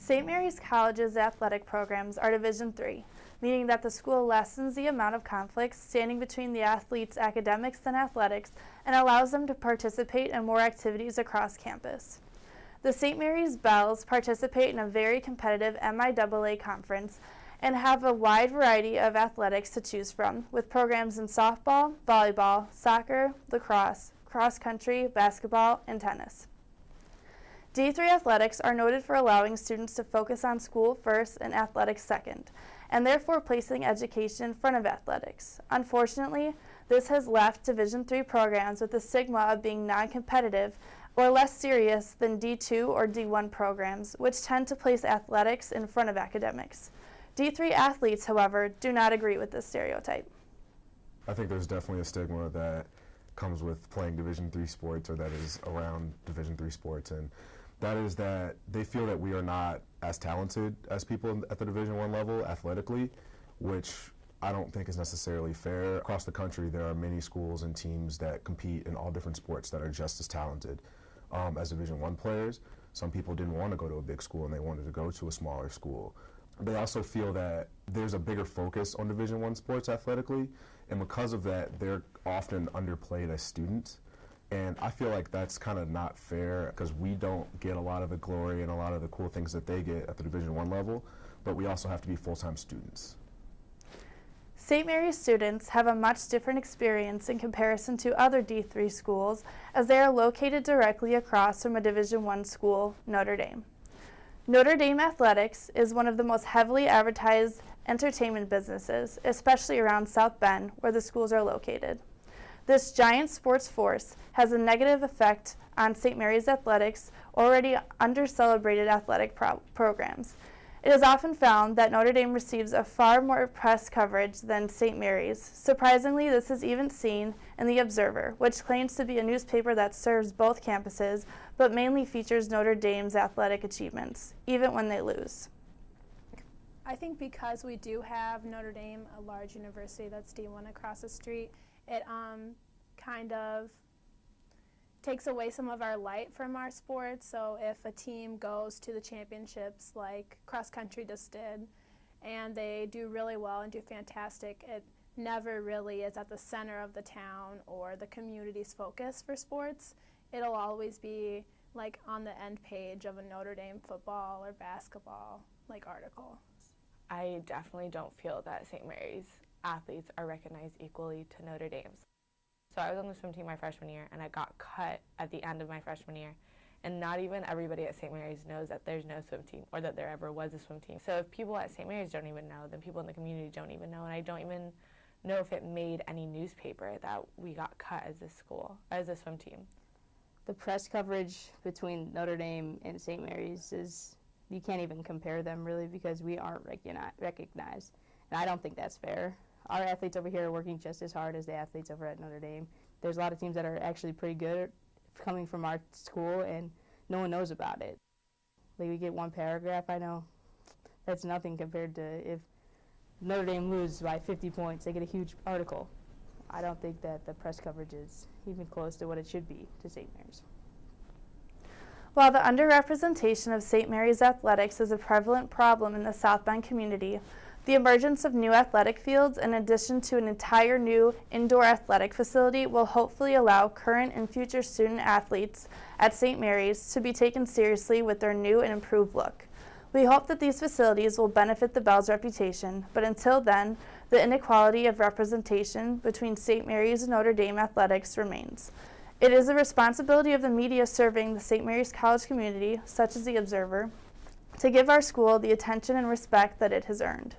St. Mary's College's athletic programs are Division III, meaning that the school lessens the amount of conflicts standing between the athletes' academics and athletics and allows them to participate in more activities across campus. The St. Mary's Bells participate in a very competitive MIAA conference and have a wide variety of athletics to choose from, with programs in softball, volleyball, soccer, lacrosse, cross country, basketball, and tennis. D3 athletics are noted for allowing students to focus on school first and athletics second, and therefore placing education in front of athletics. Unfortunately, this has left Division III programs with the stigma of being non-competitive or less serious than D2 or D1 programs, which tend to place athletics in front of academics. D3 athletes, however, do not agree with this stereotype. I think there's definitely a stigma that comes with playing Division III sports, or that is around Division III sports, and that is that they feel that we are not as talented as people at the Division I level athletically, which I don't think is necessarily fair. Across the country, there are many schools and teams that compete in all different sports that are just as talented as Division I players. Some people didn't want to go to a big school and they wanted to go to a smaller school. They also feel that there's a bigger focus on Division I sports athletically, and because of that, they're often underplayed as students. And I feel like that's kind of not fair, because we don't get a lot of the glory and a lot of the cool things that they get at the Division I level, but we also have to be full-time students. St. Mary's students have a much different experience in comparison to other D3 schools, as they are located directly across from a Division I school, Notre Dame. Notre Dame Athletics is one of the most heavily advertised entertainment businesses, especially around South Bend, where the schools are located. This giant sports force has a negative effect on St. Mary's athletics' already under-celebrated athletic programs. It is often found that Notre Dame receives a far more press coverage than St. Mary's. Surprisingly, this is even seen in The Observer, which claims to be a newspaper that serves both campuses, but mainly features Notre Dame's athletic achievements, even when they lose. I think because we do have Notre Dame, a large university that's D1 across the street, it kind of takes away some of our light from our sports. So if a team goes to the championships like cross country just did, and they do really well and do fantastic, it never really is at the center of the town or the community's focus for sports. It'll always be like on the end page of a Notre Dame football or basketball like article. I definitely don't feel that St. Mary's athletes are recognized equally to Notre Dame's. So I was on the swim team my freshman year, and I got cut at the end of my freshman year. And not even everybody at St. Mary's knows that there's no swim team or that there ever was a swim team. So if people at St. Mary's don't even know, then people in the community don't even know. And I don't even know if it made any newspaper that we got cut as a school, as a swim team. The press coverage between Notre Dame and St. Mary's is, you can't even compare them really, because we aren't recognized. And I don't think that's fair. Our athletes over here are working just as hard as the athletes over at Notre Dame. There's a lot of teams that are actually pretty good coming from our school, and no one knows about it. Like, we get one paragraph, I know. That's nothing compared to if Notre Dame loses by 50 points, they get a huge article. I don't think that the press coverage is even close to what it should be to St. Mary's. While the underrepresentation of St. Mary's athletics is a prevalent problem in the South Bend community, the emergence of new athletic fields, in addition to an entire new indoor athletic facility, will hopefully allow current and future student athletes at St. Mary's to be taken seriously with their new and improved look. We hope that these facilities will benefit the Bell's reputation, but until then, the inequality of representation between St. Mary's and Notre Dame athletics remains. It is the responsibility of the media serving the St. Mary's College community, such as The Observer, to give our school the attention and respect that it has earned.